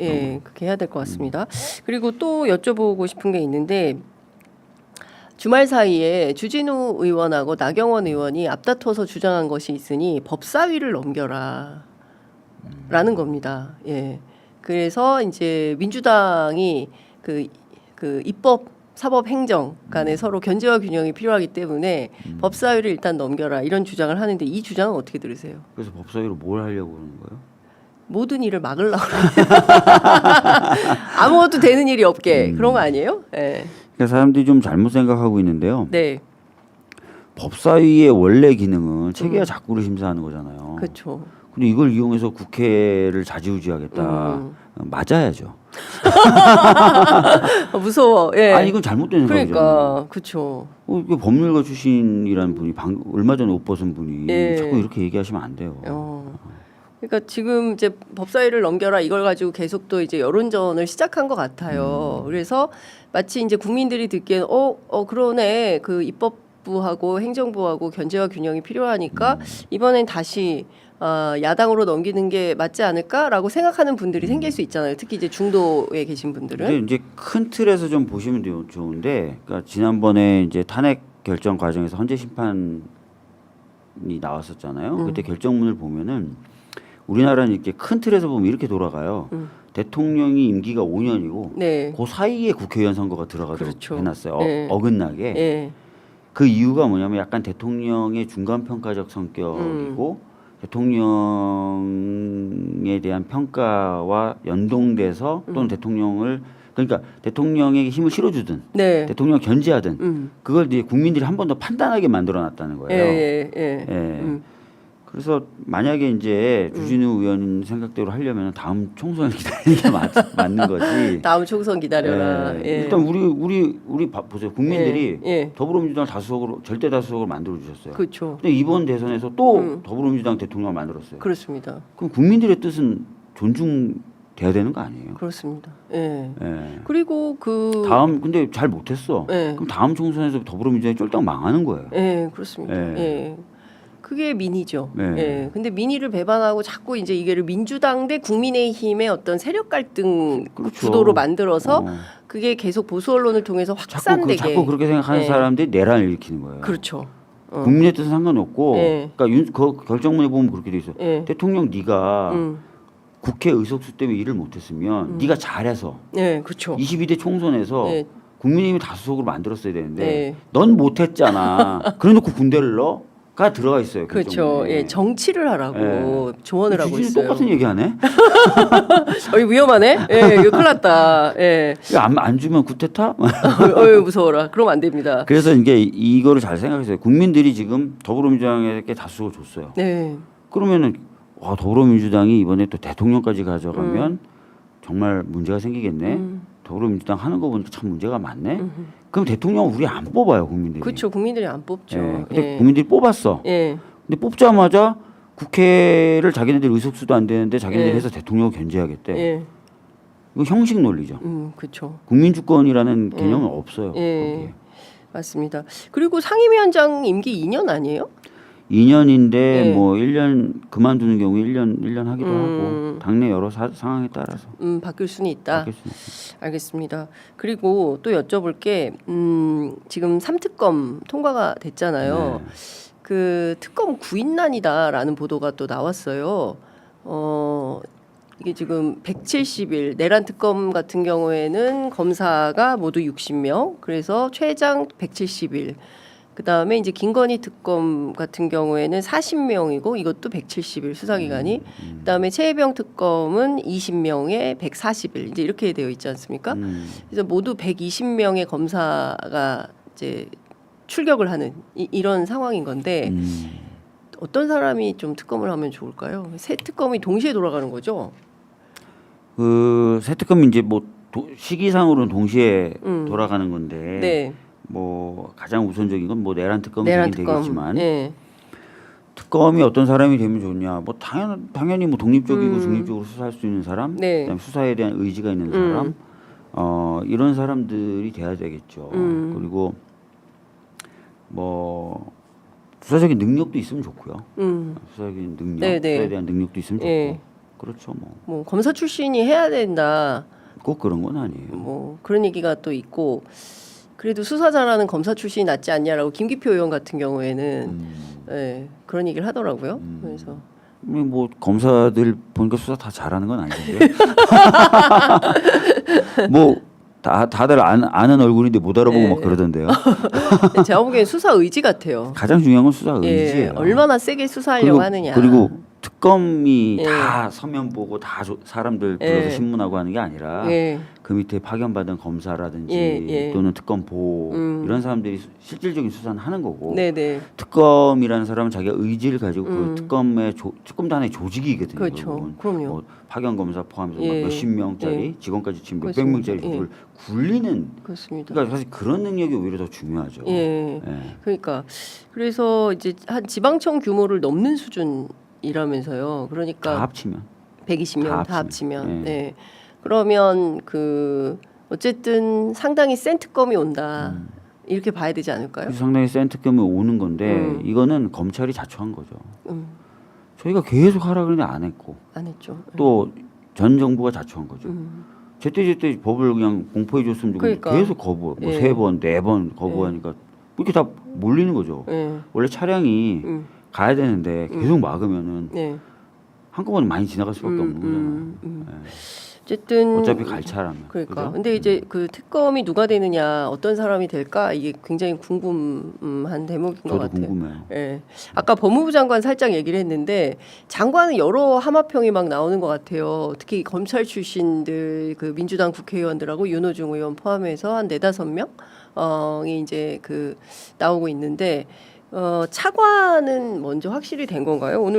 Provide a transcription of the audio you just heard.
예, 그렇게 해야 될 것 같습니다. 그리고 또 여쭤보고 싶은 게 있는데 주말 사이에 주진우 의원하고 나경원 의원이 앞다퉈서 주장한 것이 있으니 법사위를 넘겨라 라는 겁니다. 예. 그래서 이제 민주당이 그 입법 사법 행정 간에 서로 견제와 균형이 필요하기 때문에 법사위를 일단 넘겨라 이런 주장을 하는데 이 주장은 어떻게 들으세요? 그래서 법사위로 뭘 하려고 그러는 거예요? 모든 일을 막으려고 아무것도 되는 일이 없게 그런 거 아니에요? 네. 그러니까 사람들이 좀 잘못 생각하고 있는데요. 네. 법사위의 원래 기능은 체계와 작구를 심사하는 거잖아요. 그렇죠. 근데 이걸 이용해서 국회를 자지우지하겠다. 맞아야죠. 무서워. 예. 아니 이건 잘못된 생각이잖아요. 그러니까 그렇죠. 이게 법률가 출신이라는 분이 얼마 전에 옷 벗은 분이 예. 자꾸 이렇게 얘기하시면 안 돼요. 그러니까 지금 이제 법사위를 넘겨라 이걸 가지고 계속 또 이제 여론전을 시작한 것 같아요. 그래서 마치 이제 국민들이 듣기에는 그러네 그 입법부하고 행정부하고 견제와 균형이 필요하니까 이번엔 다시 야당으로 넘기는 게 맞지 않을까라고 생각하는 분들이 생길 수 있잖아요. 특히 이제 중도에 계신 분들은. 근데 이제 큰 틀에서 좀 보시면 좋은데, 그러니까 지난번에 이제 탄핵 결정 과정에서 헌재 심판이 나왔었잖아요. 그때 결정문을 보면은 우리나라는 이렇게 큰 틀에서 보면 이렇게 돌아가요. 대통령이 임기가 5년이고 네. 그 사이에 국회의원 선거가 들어가도록 그렇죠. 해놨어요. 네. 어긋나게. 예. 그 이유가 뭐냐면 약간 대통령의 중간평가적 성격이고 대통령에 대한 평가와 연동돼서 또는 대통령을 그러니까 대통령에게 힘을 실어주든 네. 대통령을 견제하든 그걸 이제 국민들이 한 번 더 판단하게 만들어놨다는 거예요. 예. 그래서 만약에 이제 주진우 의원 생각대로 하려면 다음 총선을 기다리는 게 맞는 거지. 다음 총선 기다려라. 예. 일단 우리 보세요. 국민들이 예. 더불어민주당 다수석으로 절대 다수석을 만들어 주셨어요. 그렇죠. 근데 이번 대선에서 또 더불어민주당 대통령을 만들었어요. 그렇습니다. 그럼 국민들의 뜻은 존중돼야 되는 거 아니에요? 그렇습니다. 예. 예. 그리고 그 다음 근데 잘 못했어. 예. 그럼 다음 총선에서 더불어민주당이 쫄딱 망하는 거예요. 예, 그렇습니다. 예. 예. 그게 민의죠. 네. 예. 근데 민의를 배반하고 자꾸 이제 이게를 민주당 대 국민의힘의 어떤 세력 갈등 그렇죠. 구도로 만들어서 그게 계속 보수 언론을 통해서 확산되게 자꾸 그렇게 생각하는 예. 사람들이 내란을 일으키는 거예요. 그렇죠. 국민의 뜻은 상관없고, 예. 그러니까 그 결정문에 보면 그렇게 돼 있어. 예. 대통령 네가 국회 의석수 때문에 일을 못했으면 네가 잘해서 예, 그렇죠. 22대 총선에서 예. 국민의힘이 다수석으로 만들었어야 되는데 예. 넌 못했잖아. 그래놓고 군대를 넣어? 가 들어가 있어요. 그렇죠. 결정문에. 예, 정치를 하라고 조언을 하고 주진우 있어요. 똑같은 얘기하네. 위험하네. 예, 이거 큰일 났다. 예. 안 주면 구태타? 무서워라. 그러면 안 됩니다. 그래서 이게 이거를 잘 생각했어요. 국민들이 지금 더불어민주당에게 다수석을 줬어요. 네. 그러면은 더불어민주당이 이번에 또 대통령까지 가져가면 정말 문제가 생기겠네. 더불어민주당 하는 거 보니까 참 문제가 많네. 그럼 대통령 우리 안 뽑아요, 국민들이. 그렇죠. 국민들이 안 뽑죠. 예, 근데 예. 국민들이 뽑았어. 예. 근데 뽑자마자 국회를 자기네들 의석수도 안 되는데 자기네들이 예. 해서 대통령을 견제하겠대. 예. 이거 형식 논리죠. 그렇죠. 국민주권이라는 개념은 없어요. 예. 거기에. 맞습니다. 그리고 상임위원장 임기 2년 아니에요? 2년인데 예. 뭐 1년 그만두는 경우 1년 하기도 하고 당내 여러 상황에 따라서 바뀔 수는 있다. 바뀔 수 있어요. 알겠습니다. 그리고 또 여쭤볼 게 지금 3특검 통과가 됐잖아요. 네. 그 특검 구인난이다라는 보도가 또 나왔어요. 이게 지금 170일 내란 특검 같은 경우에는 검사가 모두 60명, 그래서 최장 170일. 그 다음에 이제 김건희 특검 같은 경우에는 40명이고 이것도 170일 수사기간이. 그 다음에 최혜병 특검은 20명에 140일 이제 이렇게 되어 있지 않습니까? 그래서 모두 120명의 검사가 이제 출격을 하는 이런 상황인 건데 어떤 사람이 좀 특검을 하면 좋을까요? 세 특검이 동시에 돌아가는 거죠? 그 새 특검이 이제 뭐 시기상으로는 동시에 돌아가는 건데 네. 뭐 가장 우선적인 건 뭐 내란 특검이 내란 되긴 특검. 되겠지만 네. 특검이 어떤 사람이 되면 좋냐? 뭐 당연히 뭐 독립적이고 중립적으로 수사할 수 있는 사람, 네. 그다음에 수사에 대한 의지가 있는 사람, 이런 사람들이 돼야 되겠죠. 그리고 뭐 수사적인 능력도 있으면 좋고요. 수사적인 능력, 네, 네. 수사에 대한 능력도 있으면 좋고. 네. 그렇죠. 뭐 검사 출신이 해야 된다. 꼭 그런 건 아니에요. 뭐 그런 얘기가 또 있고 그래도 수사 잘하는 검사 출신이 낫지 않냐라고 김기표 의원 같은 경우에는 예, 그런 얘기를 하더라고요. 그래서 뭐 검사들 보니까 수사 다 잘하는 건 아니던데. 뭐 다들 아는 얼굴인데 못 알아보고 막 그러던데요. 제가 보기엔 수사 의지 같아요. 가장 중요한 건 수사 의지예요. 예, 얼마나 세게 수사하려고 하느냐. 그리고 특검이 예. 다 서면 보고 다 사람들 불러서 예. 신문하고 하는 게 아니라 예. 그 밑에 파견받은 검사라든지 예. 또는 특검 보호 이런 사람들이 실질적인 수사는 하는 거고 네네. 특검이라는 사람은 자기가 의지를 가지고 그 특검의 특검단의 조직이거든요. 그렇죠. 결국은. 그럼요. 뭐 파견 검사 포함해서 예. 몇십 명짜리 예. 직원까지 지금 몇백 그렇습니다. 명짜리 예. 를 굴리는 그렇습니다. 그러니까 사실 그런 능력이 오히려 더 중요하죠. 예. 예. 그러니까 그래서 이제 한 지방청 규모를 넘는 수준이라면서요. 다 그러니까 합치면 120명 다 다 합치면. 합치면. 네. 그러면 그 어쨌든 상당히 센 특검이 온다. 이렇게 봐야 되지 않을까요? 그래서 상당히 센 특검이 오는 건데 이거는 검찰이 자초한 거죠. 음, 저희가 계속 하라 그러는데 안 했고 안 했죠. 또 전 정부가 자초한 거죠. 음, 제때 법을 그냥 공포해 줬으면 좋겠는데 그러니까. 계속 거부, 뭐 예. 3번, 4번 거부하니까 이렇게 다 몰리는 거죠. 예. 원래 차량이 가야 되는데 계속 막으면은 네. 한꺼번에 많이 지나갈 수밖에 없는 거잖아요. 예. 어쨌든 어차피 갈 차라면. 그러니까. 그죠? 근데 이제 그 특검이 누가 되느냐, 어떤 사람이 될까 이게 굉장히 궁금한 대목인 것 저도 같아요. 궁금해요. 예. 아까 법무부 장관 살짝 얘기를 했는데 장관은 여러 하마평이 막 나오는 것 같아요. 특히 검찰 출신들 그 민주당 국회의원들하고 윤호중 의원 포함해서 한 4-5명이 이제 그 나오고 있는데 차관은 먼저 확실히 된 건가요? 오늘